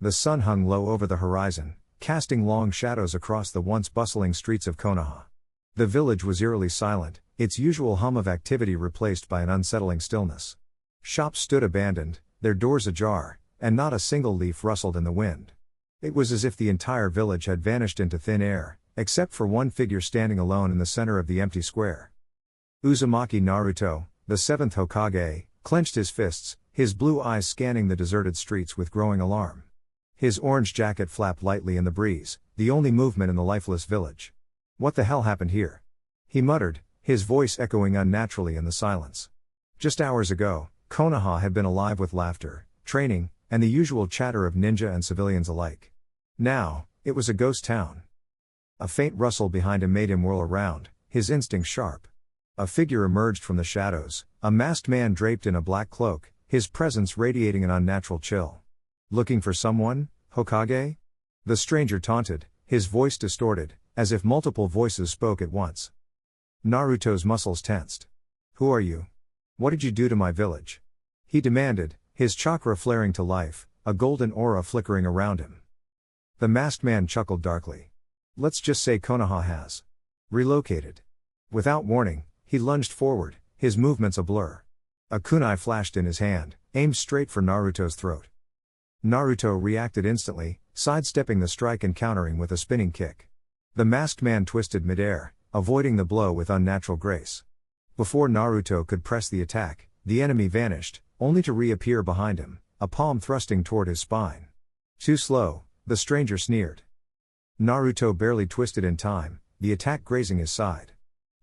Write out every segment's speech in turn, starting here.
The sun hung low over the horizon, casting long shadows across the once bustling streets of Konoha. The village was eerily silent, its usual hum of activity replaced by an unsettling stillness. Shops stood abandoned, their doors ajar, and not a single leaf rustled in the wind. It was as if the entire village had vanished into thin air, except for one figure standing alone in the center of the empty square. Uzumaki Naruto, the seventh Hokage, clenched his fists, his blue eyes scanning the deserted streets with growing alarm. His orange jacket flapped lightly in the breeze, the only movement in the lifeless village. What the hell happened here? He muttered, his voice echoing unnaturally in the silence. Just hours ago, Konoha had been alive with laughter, training, and the usual chatter of ninja and civilians alike. Now, it was a ghost town. A faint rustle behind him made him whirl around, his instincts sharp. A figure emerged from the shadows, a masked man draped in a black cloak, his presence radiating an unnatural chill. Looking for someone, Hokage? The stranger taunted, his voice distorted, as if multiple voices spoke at once. Naruto's muscles tensed. Who are you? What did you do to my village? He demanded, his chakra flaring to life, a golden aura flickering around him. The masked man chuckled darkly. Let's just say Konoha has relocated. Without warning, he lunged forward, his movements a blur. A kunai flashed in his hand, aimed straight for Naruto's throat. Naruto reacted instantly, sidestepping the strike and countering with a spinning kick. The masked man twisted midair, avoiding the blow with unnatural grace. Before Naruto could press the attack, the enemy vanished, only to reappear behind him, a palm thrusting toward his spine. Too slow, the stranger sneered. Naruto barely twisted in time, the attack grazing his side.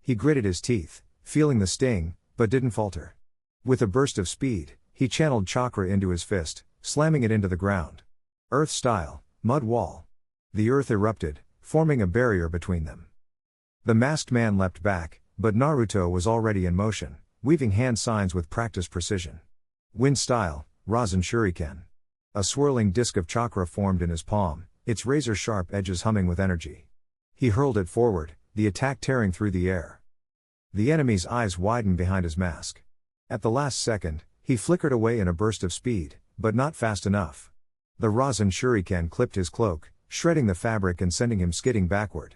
He gritted his teeth, feeling the sting, but didn't falter. With a burst of speed, he channeled chakra into his fist, slamming it into the ground. Earth-style, mud wall. The earth erupted, forming a barrier between them. The masked man leapt back, but Naruto was already in motion, weaving hand signs with practiced precision. Wind-style, Rasen Shuriken. A swirling disk of chakra formed in his palm, its razor-sharp edges humming with energy. He hurled it forward, the attack tearing through the air. The enemy's eyes widened behind his mask. At the last second, he flickered away in a burst of speed, but not fast enough. The Rasen Shuriken clipped his cloak, shredding the fabric and sending him skidding backward.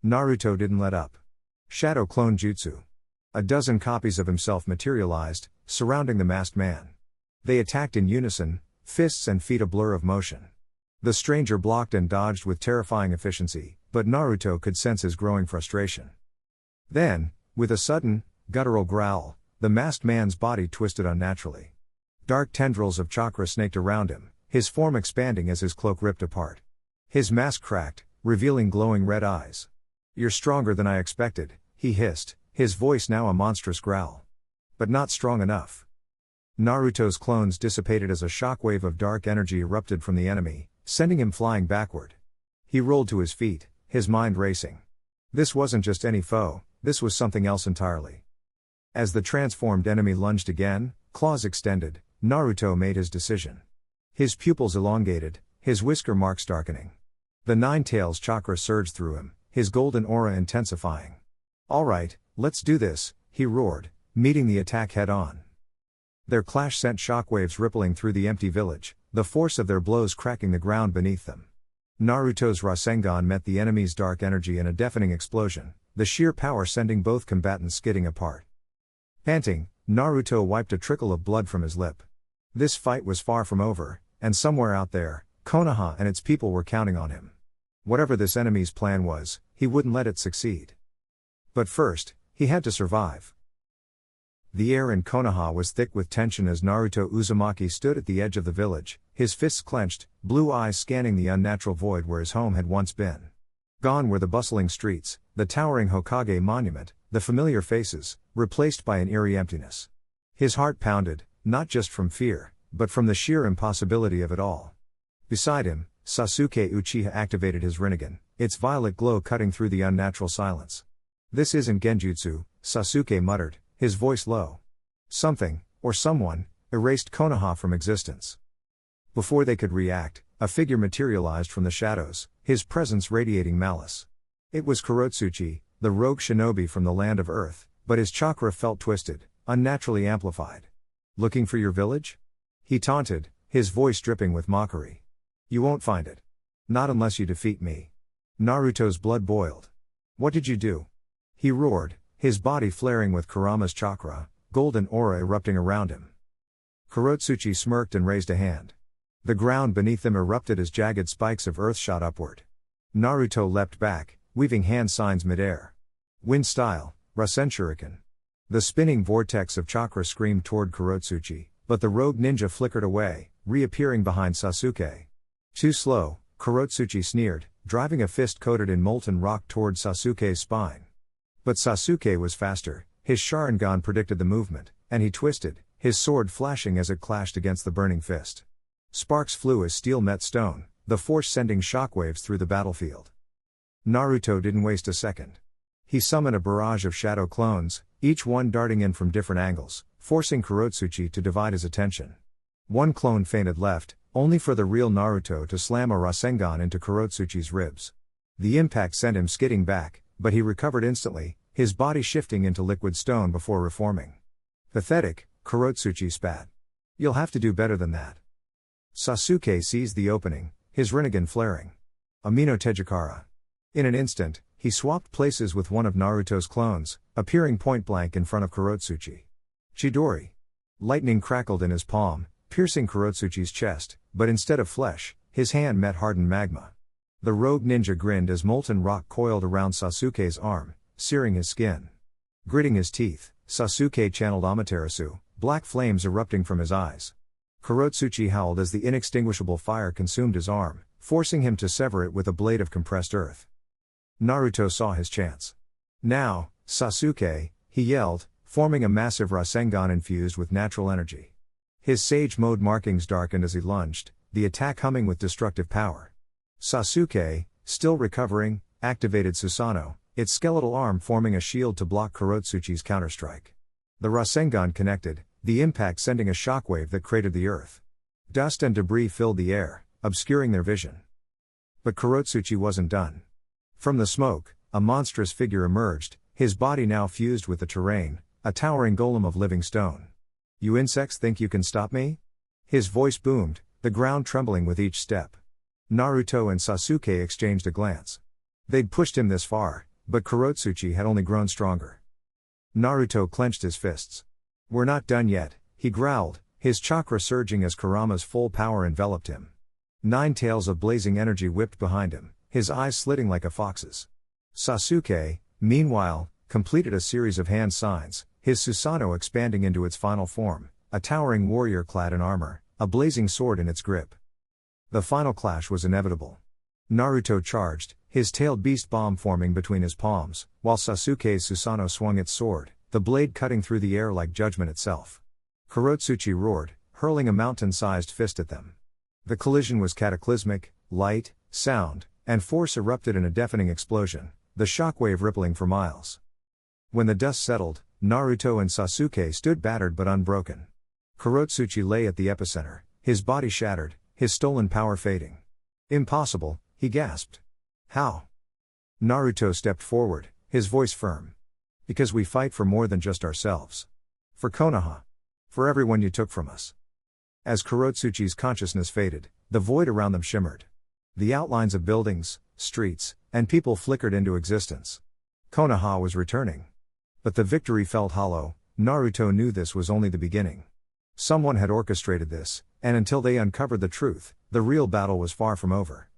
Naruto didn't let up. Shadow Clone Jutsu. A dozen copies of himself materialized, surrounding the masked man. They attacked in unison, fists and feet a blur of motion. The stranger blocked and dodged with terrifying efficiency, but Naruto could sense his growing frustration. Then, with a sudden, guttural growl, the masked man's body twisted unnaturally. Dark tendrils of chakra snaked around him, his form expanding as his cloak ripped apart. His mask cracked, revealing glowing red eyes. You're stronger than I expected, he hissed, his voice now a monstrous growl. But not strong enough. Naruto's clones dissipated as a shockwave of dark energy erupted from the enemy, sending him flying backward. He rolled to his feet, his mind racing. This wasn't just any foe, this was something else entirely. As the transformed enemy lunged again, claws extended, Naruto made his decision. His pupils elongated, his whisker marks darkening. The Nine Tails chakra surged through him, his golden aura intensifying. All right, let's do this, he roared, meeting the attack head-on. Their clash sent shockwaves rippling through the empty village, the force of their blows cracking the ground beneath them. Naruto's Rasengan met the enemy's dark energy in a deafening explosion, the sheer power sending both combatants skidding apart. Panting, Naruto wiped a trickle of blood from his lip. This fight was far from over, and somewhere out there, Konoha and its people were counting on him. Whatever this enemy's plan was, he wouldn't let it succeed. But first, he had to survive. The air in Konoha was thick with tension as Naruto Uzumaki stood at the edge of the village, his fists clenched, blue eyes scanning the unnatural void where his home had once been. Gone were the bustling streets, the towering Hokage monument, the familiar faces, replaced by an eerie emptiness. His heart pounded, not just from fear, but from the sheer impossibility of it all. Beside him, Sasuke Uchiha activated his Rinnegan, its violet glow cutting through the unnatural silence. This isn't Genjutsu, Sasuke muttered, his voice low. Something, or someone, erased Konoha from existence. Before they could react, a figure materialized from the shadows, his presence radiating malice. It was Kurotsuchi, the rogue shinobi from the land of Earth, but his chakra felt twisted, unnaturally amplified. Looking for your village? He taunted, his voice dripping with mockery. You won't find it. Not unless you defeat me. Naruto's blood boiled. What did you do? He roared, his body flaring with Kurama's chakra, golden aura erupting around him. Kurotsuchi smirked and raised a hand. The ground beneath them erupted as jagged spikes of earth shot upward. Naruto leapt back, weaving hand signs midair. Wind style, Rasen Shuriken. The spinning vortex of chakra screamed toward Kurotsuchi, but the rogue ninja flickered away, reappearing behind Sasuke. Too slow, Kurotsuchi sneered, driving a fist coated in molten rock toward Sasuke's spine. But Sasuke was faster, his Sharingan predicted the movement, and he twisted, his sword flashing as it clashed against the burning fist. Sparks flew as steel met stone, the force sending shockwaves through the battlefield. Naruto didn't waste a second. He summoned a barrage of shadow clones, each one darting in from different angles, forcing Kurotsuchi to divide his attention. One clone fainted left, only for the real Naruto to slam a Rasengan into Kurotsuchi's ribs. The impact sent him skidding back, but he recovered instantly, his body shifting into liquid stone before reforming. Pathetic, Kurotsuchi spat. You'll have to do better than that. Sasuke seized the opening, his Rinnegan flaring. Amino Tejikara. In an instant, he swapped places with one of Naruto's clones, appearing point-blank in front of Kurotsuchi. Chidori. Lightning crackled in his palm, piercing Kurotsuchi's chest, but instead of flesh, his hand met hardened magma. The rogue ninja grinned as molten rock coiled around Sasuke's arm, searing his skin. Gritting his teeth, Sasuke channeled Amaterasu, black flames erupting from his eyes. Kurotsuchi howled as the inextinguishable fire consumed his arm, forcing him to sever it with a blade of compressed earth. Naruto saw his chance. Now, Sasuke, he yelled, forming a massive Rasengan infused with natural energy. His Sage Mode markings darkened as he lunged, the attack humming with destructive power. Sasuke, still recovering, activated Susanoo, its skeletal arm forming a shield to block Kurotsuchi's counterstrike. The Rasengan connected, the impact sending a shockwave that cratered the earth. Dust and debris filled the air, obscuring their vision. But Kurotsuchi wasn't done. From the smoke, a monstrous figure emerged, his body now fused with the terrain, a towering golem of living stone. You insects think you can stop me? His voice boomed, the ground trembling with each step. Naruto and Sasuke exchanged a glance. They'd pushed him this far, but Kurotsuchi had only grown stronger. Naruto clenched his fists. We're not done yet, he growled, his chakra surging as Kurama's full power enveloped him. 9 tails of blazing energy whipped behind him, his eyes slitting like a fox's. Sasuke, meanwhile, completed a series of hand signs, his Susanoo expanding into its final form, a towering warrior clad in armor, a blazing sword in its grip. The final clash was inevitable. Naruto charged, his tailed beast bomb forming between his palms, while Sasuke's Susanoo swung its sword, the blade cutting through the air like judgment itself. Kurotsuchi roared, hurling a mountain-sized fist at them. The collision was cataclysmic, light, sound, and force erupted in a deafening explosion, the shockwave rippling for miles. When the dust settled, Naruto and Sasuke stood battered but unbroken. Kurotsuchi lay at the epicenter, his body shattered, his stolen power fading. Impossible, he gasped. How? Naruto stepped forward, his voice firm. Because we fight for more than just ourselves. For Konoha. For everyone you took from us. As Kurotsuchi's consciousness faded, the void around them shimmered. The outlines of buildings, streets, and people flickered into existence. Konoha was returning. But the victory felt hollow. Naruto knew this was only the beginning. Someone had orchestrated this, and until they uncovered the truth, the real battle was far from over.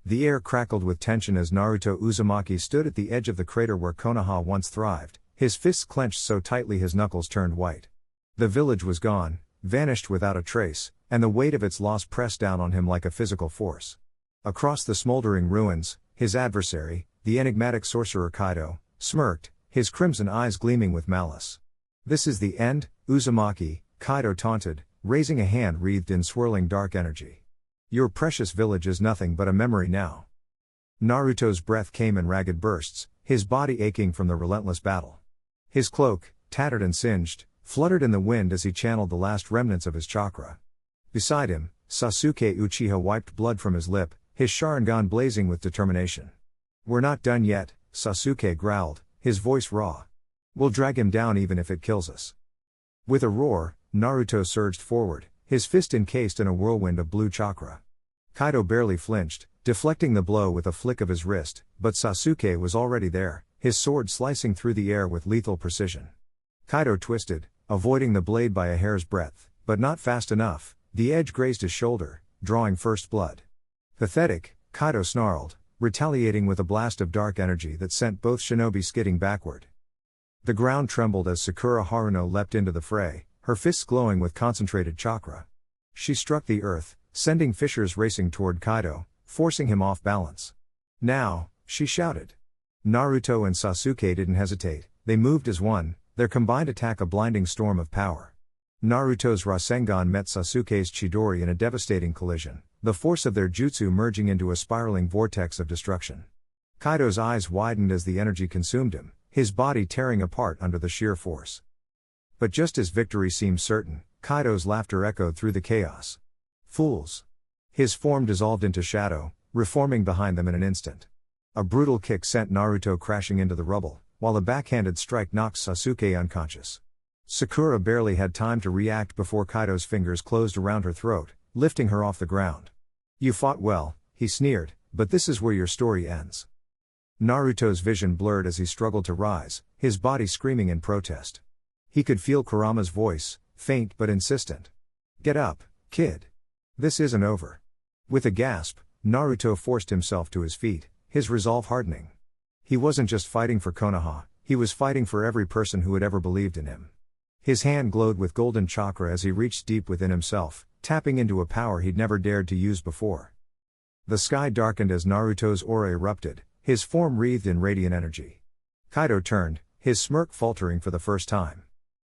The air crackled with tension as Naruto Uzumaki stood at the edge of the crater where Konoha once thrived, his fists clenched so tightly his knuckles turned white. The village was gone, vanished without a trace, and the weight of its loss pressed down on him like a physical force. Across the smoldering ruins, his adversary, the enigmatic sorcerer Kaido, smirked, his crimson eyes gleaming with malice. This is the end, Uzumaki, Kaido taunted, raising a hand wreathed in swirling dark energy. Your precious village is nothing but a memory now. Naruto's breath came in ragged bursts, his body aching from the relentless battle. His cloak, tattered and singed, fluttered in the wind as he channeled the last remnants of his chakra. Beside him, Sasuke Uchiha wiped blood from his lip, his Sharingan blazing with determination. We're not done yet, Sasuke growled, his voice raw. We'll drag him down even if it kills us. With a roar, Naruto surged forward, his fist encased in a whirlwind of blue chakra. Kaido barely flinched, deflecting the blow with a flick of his wrist, but Sasuke was already there, his sword slicing through the air with lethal precision. Kaido twisted, avoiding the blade by a hair's breadth, but not fast enough. The edge grazed his shoulder, drawing first blood. Pathetic, Kaido snarled, retaliating with a blast of dark energy that sent both shinobi skidding backward. The ground trembled as Sakura Haruno leapt into the fray, her fists glowing with concentrated chakra. She struck the earth, sending fissures racing toward Kaido, forcing him off balance. Now, she shouted. Naruto and Sasuke didn't hesitate, they moved as one, their combined attack a blinding storm of power. Naruto's Rasengan met Sasuke's Chidori in a devastating collision, the force of their jutsu merging into a spiraling vortex of destruction. Kaido's eyes widened as the energy consumed him, his body tearing apart under the sheer force. But just as victory seemed certain, Kaido's laughter echoed through the chaos. Fools! His form dissolved into shadow, reforming behind them in an instant. A brutal kick sent Naruto crashing into the rubble, while a backhanded strike knocked Sasuke unconscious. Sakura barely had time to react before Kaido's fingers closed around her throat, lifting her off the ground. You fought well, he sneered, but this is where your story ends. Naruto's vision blurred as he struggled to rise, his body screaming in protest. He could feel Kurama's voice, faint but insistent. Get up, kid. This isn't over. With a gasp, Naruto forced himself to his feet, his resolve hardening. He wasn't just fighting for Konoha, he was fighting for every person who had ever believed in him. His hand glowed with golden chakra as he reached deep within himself, tapping into a power he'd never dared to use before. The sky darkened as Naruto's aura erupted, his form wreathed in radiant energy. Kaido turned, his smirk faltering for the first time.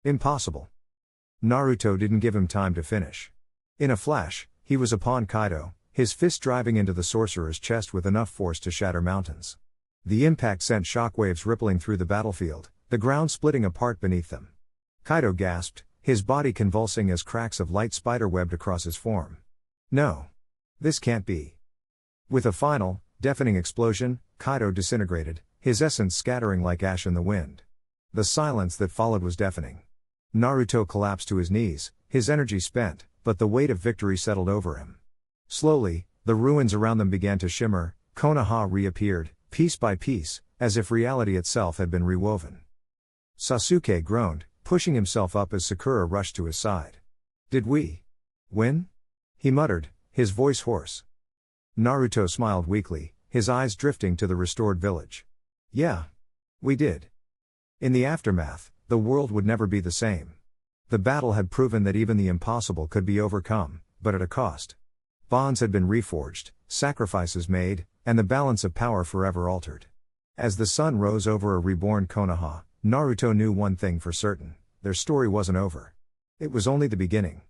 Impossible. Naruto didn't give him time to finish. In a flash, he was upon Kaido, his fist driving into the sorcerer's chest with enough force to shatter mountains. The impact sent shockwaves rippling through the battlefield, the ground splitting apart beneath them. Kaido gasped, his body convulsing as cracks of light spiderwebbed across his form. No. This can't be. With a final, deafening explosion, Kaido disintegrated, his essence scattering like ash in the wind. The silence that followed was deafening. Naruto collapsed to his knees, his energy spent, but the weight of victory settled over him. Slowly, the ruins around them began to shimmer, Konoha reappeared, piece by piece, as if reality itself had been rewoven. Sasuke groaned, pushing himself up as Sakura rushed to his side. Did we win? He muttered, his voice hoarse. Naruto smiled weakly, his eyes drifting to the restored village. Yeah. We did. In the aftermath, the world would never be the same. The battle had proven that even the impossible could be overcome, but at a cost. Bonds had been reforged, sacrifices made, and the balance of power forever altered. As the sun rose over a reborn Konoha, Naruto knew one thing for certain: their story wasn't over. It was only the beginning.